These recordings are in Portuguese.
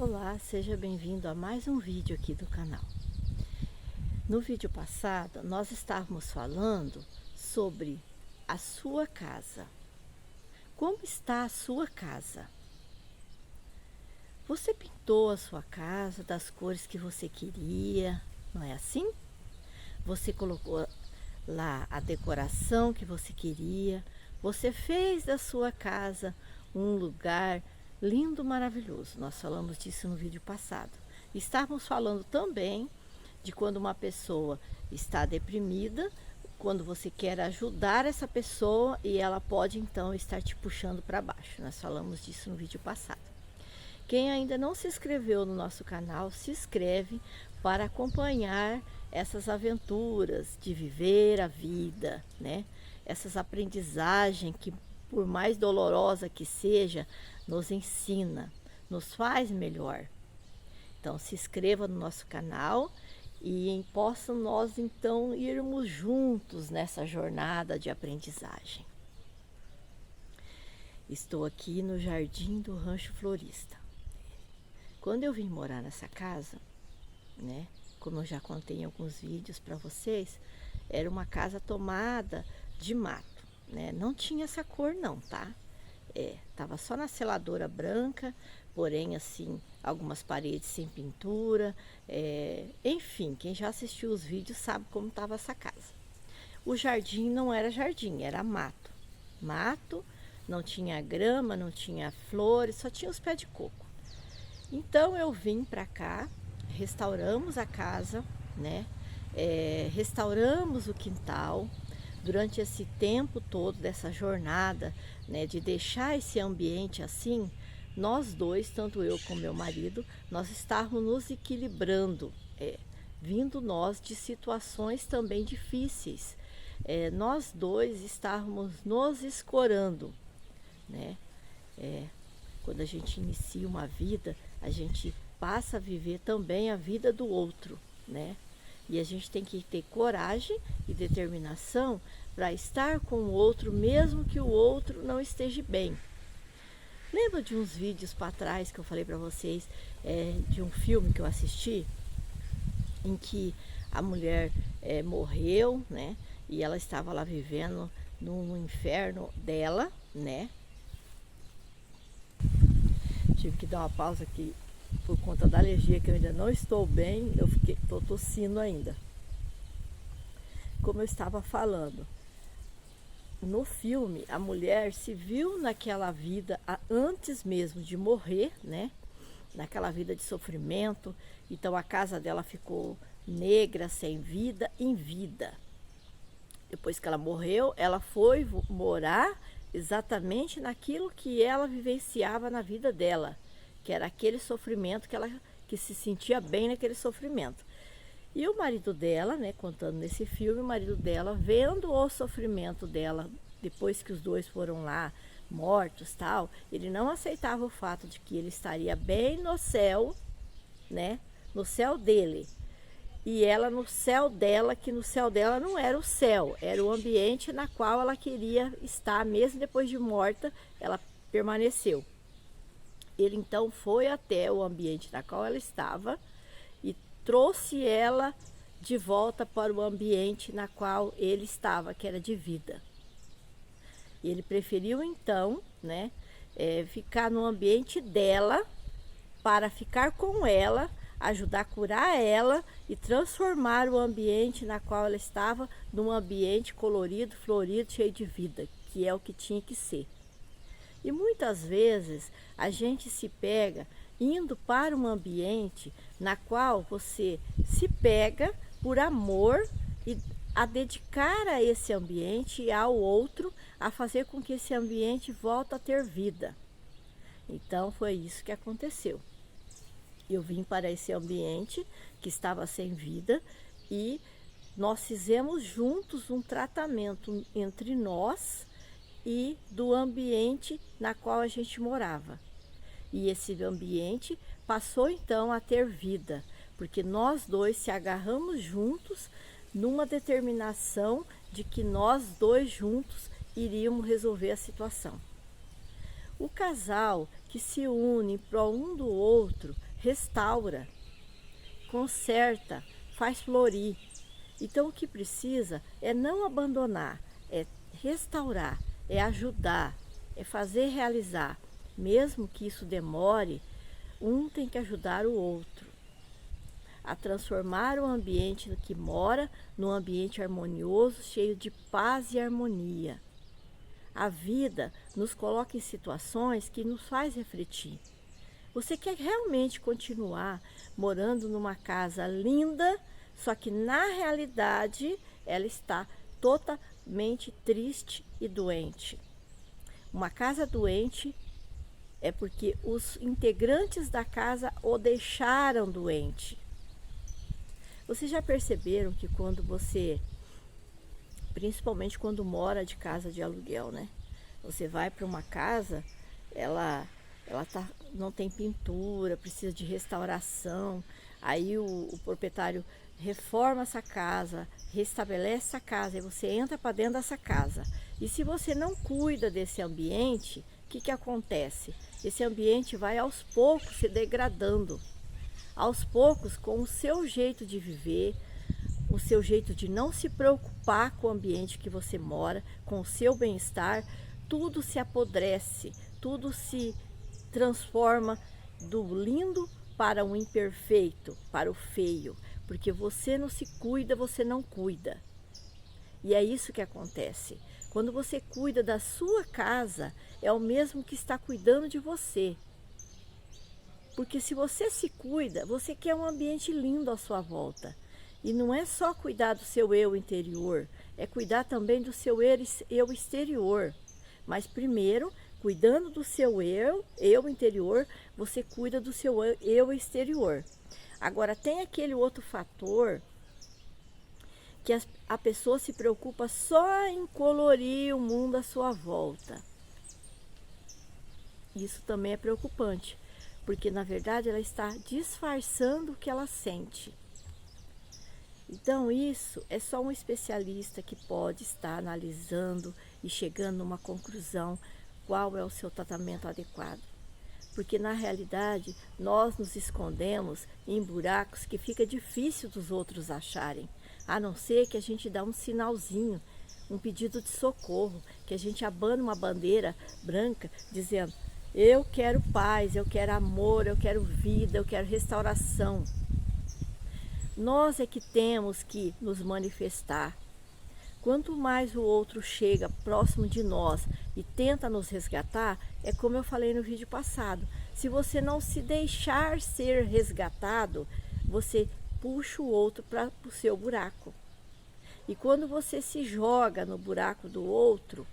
Olá, seja bem-vindo a mais um vídeo aqui do canal. No vídeo passado, nós estávamos falando sobre a sua casa. Como está a sua casa? Você pintou a sua casa das cores que você queria, não é assim? Você colocou lá a decoração que você queria. Você fez da sua casa um lugar lindo, maravilhoso. Nós falamos disso no vídeo passado. Estávamos falando também de quando uma pessoa está deprimida, quando você quer ajudar essa pessoa e ela pode então estar te puxando para baixo. Nós falamos disso no vídeo passado. Quem ainda não se inscreveu no nosso canal, se inscreve para acompanhar essas aventuras de viver a vida, né? Essas aprendizagens que, por mais dolorosa que seja, nos ensina, nos faz melhor. Então se inscreva no nosso canal e possam nós então irmos juntos nessa jornada de aprendizagem. Estou aqui no Jardim do Rancho Florista. Quando eu vim morar nessa casa, né, como eu já contei em alguns vídeos para vocês, era uma casa tomada de mato, né? Não tinha essa cor não, tá? Tava só na seladora branca, porém assim, algumas paredes sem pintura, enfim, quem já assistiu os vídeos sabe como estava essa casa. O jardim não era jardim, era mato. Mato, não tinha grama, não tinha flores, só tinha os pés de coco. Então eu vim para cá, restauramos a casa, né? Restauramos o quintal. Durante esse tempo todo dessa jornada, né, de deixar esse ambiente assim, nós dois, tanto eu como meu marido, nós estávamos nos equilibrando, vindo nós de situações também difíceis. Nós dois estávamos nos escorando, né? Quando a gente inicia uma vida, a gente passa a viver também a vida do outro, né? E a gente tem que ter coragem e determinação para estar com o outro, mesmo que o outro não esteja bem. Lembra de uns vídeos para trás que eu falei para vocês, de um filme que eu assisti, em que a mulher morreu, né? E ela estava lá vivendo no inferno dela, né? Tive que dar uma pausa aqui por conta da alergia, que eu ainda não estou bem, estou tossindo ainda. Como eu estava falando, no filme a mulher se viu naquela vida antes mesmo de morrer, né? Naquela vida de sofrimento. Então a casa dela ficou negra, sem vida, em vida. Depois que ela morreu, ela foi morar exatamente naquilo que ela vivenciava na vida dela, que era aquele sofrimento que se sentia bem naquele sofrimento. E o marido dela, né, contando nesse filme, o marido dela, vendo o sofrimento dela, depois que os dois foram lá mortos, tal, ele não aceitava o fato de que ele estaria bem no céu, né, no céu dele, e ela no céu dela, que no céu dela não era o céu, era o ambiente na qual ela queria estar, mesmo depois de morta, ela permaneceu. Ele então foi até o ambiente na qual ela estava e trouxe ela de volta para o ambiente na qual ele estava, que era de vida. E ele preferiu então, né, ficar no ambiente dela, para ficar com ela, ajudar a curar ela e transformar o ambiente na qual ela estava num ambiente colorido, florido, cheio de vida, que é o que tinha que ser. E muitas vezes a gente se pega indo para um ambiente na qual você se pega por amor e a dedicar a esse ambiente e ao outro, a fazer com que esse ambiente volte a ter vida. Então foi isso que aconteceu. Eu vim para esse ambiente que estava sem vida e nós fizemos juntos um tratamento entre nós e do ambiente na qual a gente morava. E esse ambiente passou então a ter vida, porque nós dois se agarramos juntos numa determinação de que nós dois juntos iríamos resolver a situação. O casal que se une para um do outro restaura, conserta, faz florir. Então o que precisa é não abandonar, é restaurar, é ajudar, é fazer realizar. Mesmo que isso demore, um tem que ajudar o outro a transformar o ambiente no que mora num ambiente harmonioso, cheio de paz e harmonia. A vida nos coloca em situações que nos faz refletir. Você quer realmente continuar morando numa casa linda, só que na realidade ela está totalmente triste e doente. Uma casa doente é porque os integrantes da casa o deixaram doente. Vocês já perceberam que quando você, principalmente quando mora de casa de aluguel, né? Você vai para uma casa, ela não tem pintura, precisa de restauração. Aí o proprietário reforma essa casa, restabelece essa casa e você entra para dentro dessa casa. E se você não cuida desse ambiente, o que acontece? Esse ambiente vai aos poucos se degradando. Aos poucos, com o seu jeito de viver, o seu jeito de não se preocupar com o ambiente que você mora, com o seu bem-estar, tudo se apodrece, tudo se transforma do lindo para o imperfeito, para o feio, porque você não se cuida, você não cuida. E é isso que acontece. Quando você cuida da sua casa, é o mesmo que está cuidando de você. Porque se você se cuida, você quer um ambiente lindo à sua volta. E não é só cuidar do seu eu interior, é cuidar também do seu eu exterior. Mas primeiro, cuidando do seu eu interior, você cuida do seu eu exterior. Agora, tem aquele outro fator que a pessoa se preocupa só em colorir o mundo à sua volta. Isso também é preocupante. Porque, na verdade, ela está disfarçando o que ela sente. Então, isso é só um especialista que pode estar analisando e chegando numa conclusão qual é o seu tratamento adequado. Porque, na realidade, nós nos escondemos em buracos que fica difícil dos outros acharem. A não ser que a gente dá um sinalzinho, um pedido de socorro, que a gente abana uma bandeira branca dizendo: eu quero paz, eu quero amor, eu quero vida, eu quero restauração. Nós é que temos que nos manifestar. Quanto mais o outro chega próximo de nós e tenta nos resgatar, é como eu falei no vídeo passado. Se você não se deixar ser resgatado, você puxa o outro para o seu buraco. E quando você se joga no buraco do outro,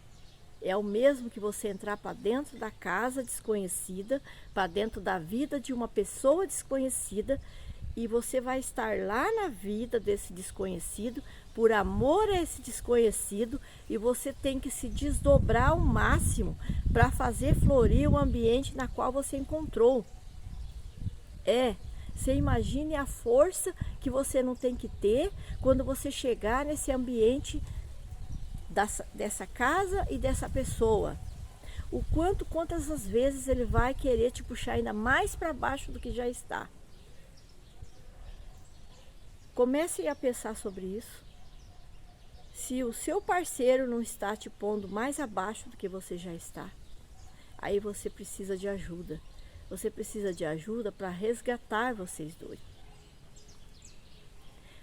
é o mesmo que você entrar para dentro da casa desconhecida, para dentro da vida de uma pessoa desconhecida, e você vai estar lá na vida desse desconhecido, por amor a esse desconhecido, e você tem que se desdobrar ao máximo para fazer florir o ambiente na qual você encontrou. Você imagine a força que você não tem que ter quando você chegar nesse ambiente dessa casa e dessa pessoa. Quantas as vezes ele vai querer te puxar ainda mais para baixo do que já está. Comece a pensar sobre isso. Se o seu parceiro não está te pondo mais abaixo do que você já está, aí você precisa de ajuda. Você precisa de ajuda para resgatar vocês dois.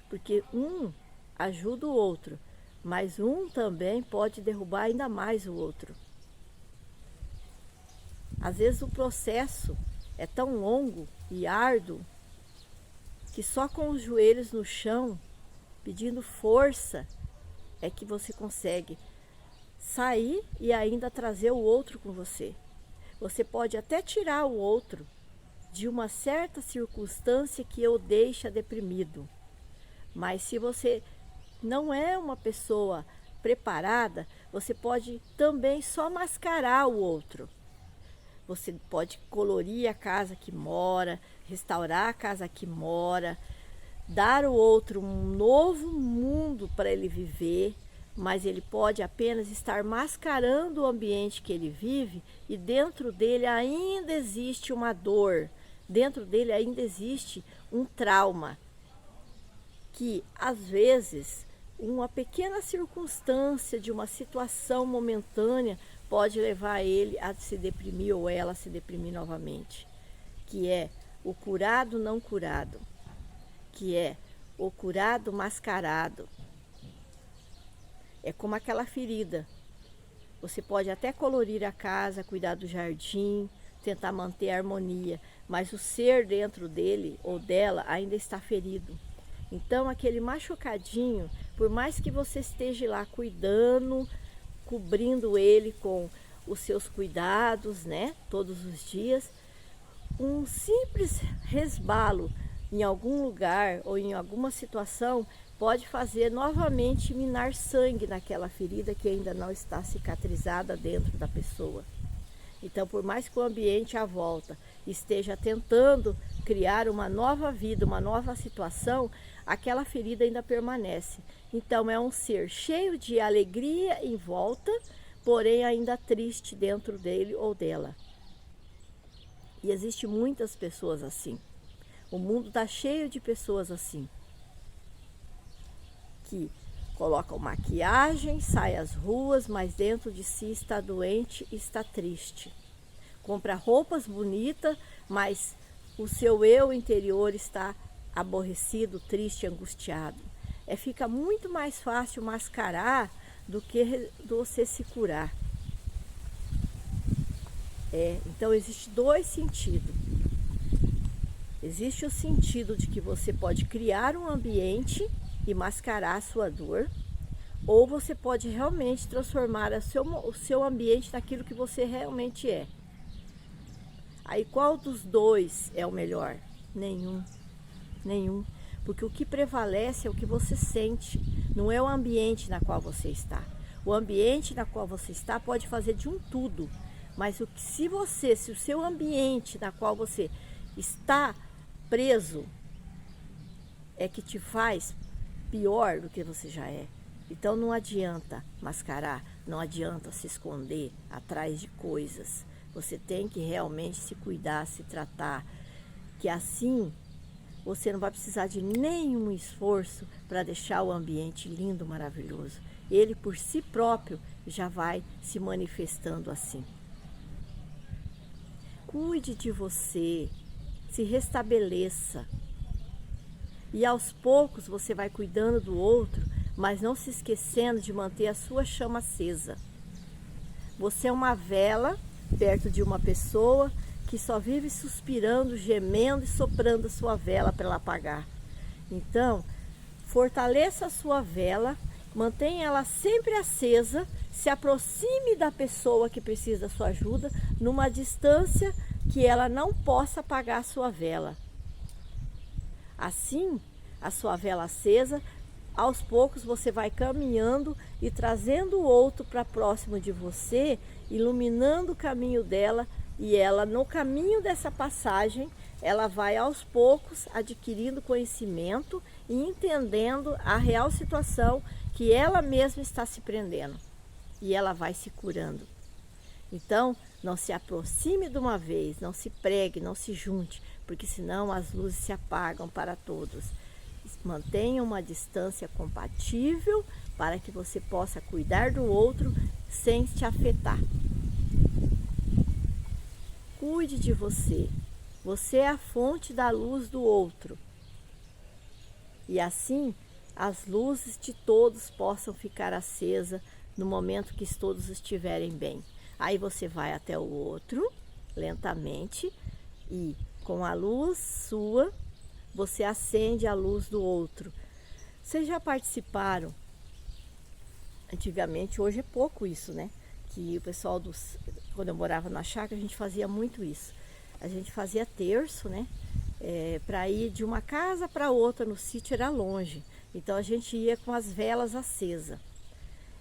Porque um ajuda o outro, mas um também pode derrubar ainda mais o outro. Às vezes o processo é tão longo e árduo que só com os joelhos no chão, pedindo força, é que você consegue sair e ainda trazer o outro com você. Você pode até tirar o outro de uma certa circunstância que o deixa deprimido. Mas se você não é uma pessoa preparada, você pode também só mascarar o outro. Você pode colorir a casa que mora, restaurar a casa que mora, dar ao outro um novo mundo para ele viver, mas ele pode apenas estar mascarando o ambiente que ele vive e dentro dele ainda existe uma dor, dentro dele ainda existe um trauma que, às vezes, uma pequena circunstância de uma situação momentânea pode levar ele a se deprimir ou ela a se deprimir novamente, que é o curado não curado, que é o curado mascarado. É como aquela ferida. Você pode até colorir a casa, cuidar do jardim, tentar manter a harmonia, mas o ser dentro dele ou dela ainda está ferido. Então, aquele machucadinho, por mais que você esteja lá cuidando, cobrindo ele com os seus cuidados, né, todos os dias, um simples resbalo em algum lugar ou em alguma situação pode fazer novamente minar sangue naquela ferida que ainda não está cicatrizada dentro da pessoa. Então, por mais que o ambiente à volta esteja tentando criar uma nova vida, uma nova situação, aquela ferida ainda permanece. Então, é um ser cheio de alegria em volta, porém ainda triste dentro dele ou dela. E existem muitas pessoas assim. O mundo está cheio de pessoas assim, que colocam maquiagem, saem às ruas, mas dentro de si está doente e está triste. Compra roupas bonitas, mas o seu eu interior está aborrecido, triste, angustiado. Fica muito mais fácil mascarar do que você se curar. Então existe dois sentidos. Existe o sentido de que você pode criar um ambiente e mascarar a sua dor, ou você pode realmente transformar o seu ambiente naquilo que você realmente é. Aí qual dos dois é o melhor? Nenhum. Porque o que prevalece é o que você sente, não é o ambiente na qual você está. O ambiente na qual você está pode fazer de um tudo, mas se o seu ambiente na qual você está preso é que te faz pior do que você já é. Então não adianta mascarar, não adianta se esconder atrás de coisas. Você tem que realmente se cuidar, se tratar, que assim você não vai precisar de nenhum esforço para deixar o ambiente lindo, maravilhoso. Ele por si próprio já vai se manifestando assim. Cuide de você, se restabeleça. E aos poucos você vai cuidando do outro, mas não se esquecendo de manter a sua chama acesa. Você é uma vela perto de uma pessoa que só vive suspirando, gemendo e soprando a sua vela para ela apagar. Então, fortaleça a sua vela, mantenha ela sempre acesa, se aproxime da pessoa que precisa da sua ajuda, numa distância que ela não possa apagar a sua vela. Assim, a sua vela acesa, aos poucos você vai caminhando e trazendo o outro para próximo de você, iluminando o caminho dela, e ela, no caminho dessa passagem, ela vai aos poucos adquirindo conhecimento e entendendo a real situação que ela mesma está se prendendo. E ela vai se curando. Então, não se aproxime de uma vez, não se pregue, não se junte, porque senão as luzes se apagam para todos. Mantenha uma distância compatível para que você possa cuidar do outro sem te afetar. Cuide de você. Você é a fonte da luz do outro. E assim, as luzes de todos possam ficar acesas no momento que todos estiverem bem. Aí você vai até o outro, lentamente, e com a luz sua, você acende a luz do outro. Vocês já participaram? Antigamente, hoje é pouco isso, né? Que o pessoal quando eu morava na chácara, a gente fazia muito isso. A gente fazia terço, né? Para ir de uma casa para outra no sítio era longe. Então a gente ia com as velas acesas.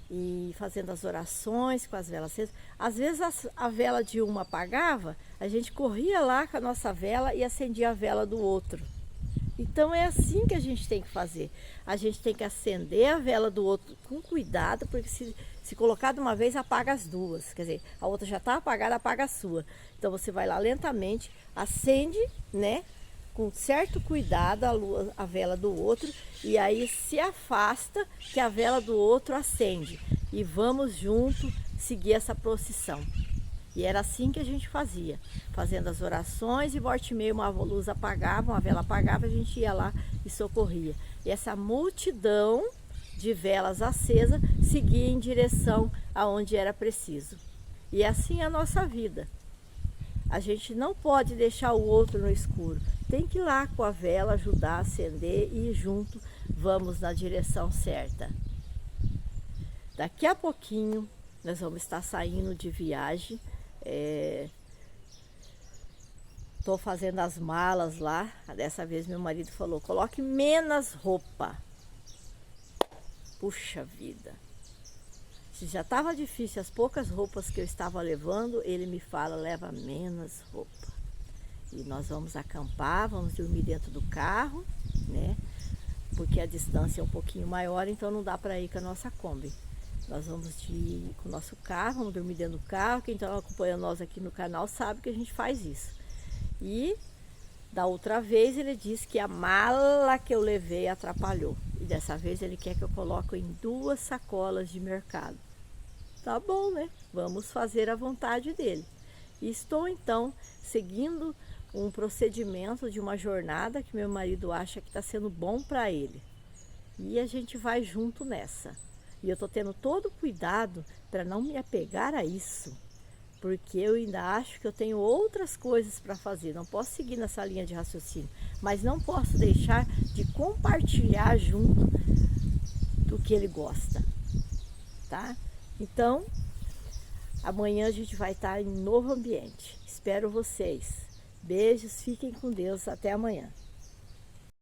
E fazendo as orações com as velas acesas. Às vezes a vela de uma apagava, a gente corria lá com a nossa vela e acendia a vela do outro. Então é assim que a gente tem que fazer. A gente tem que acender a vela do outro com cuidado, porque Se colocar de uma vez, apaga as duas. Quer dizer, a outra já está apagada, apaga a sua. Então você vai lá lentamente, acende, né? Com certo cuidado a vela do outro. E aí se afasta que a vela do outro acende. E vamos junto seguir essa procissão. E era assim que a gente fazia, fazendo as orações e volta e meia uma luz apagava, uma vela apagava, a gente ia lá e socorria. E essa multidão de velas acesas seguia em direção aonde era preciso. E assim é a nossa vida. A gente não pode deixar o outro no escuro. Tem que ir lá com a vela, ajudar a acender e junto vamos na direção certa. Daqui a pouquinho nós vamos estar saindo de viagem. Tô fazendo as malas lá. Dessa vez meu marido falou, coloque menos roupa. Puxa vida. Se já estava difícil as poucas roupas que eu estava levando, ele me fala, leva menos roupa. E nós vamos acampar, vamos dormir dentro do carro, né? Porque a distância é um pouquinho maior, então não dá para ir com a nossa Kombi. Nós vamos ir com o nosso carro, vamos dormir dentro do carro. Quem está acompanhando nós aqui no canal sabe que a gente faz isso. E da outra vez ele disse que a mala que eu levei atrapalhou. E dessa vez ele quer que eu coloque em 2 sacolas de mercado. Tá bom, né? Vamos fazer a vontade dele. E estou então seguindo um procedimento de uma jornada que meu marido acha que está sendo bom para ele. E a gente vai junto nessa. E eu estou tendo todo o cuidado para não me apegar a isso, porque eu ainda acho que eu tenho outras coisas para fazer. Não posso seguir nessa linha de raciocínio, mas não posso deixar de compartilhar junto do que ele gosta, tá? Então, amanhã a gente vai estar em novo ambiente. Espero vocês. Beijos, fiquem com Deus. Até amanhã.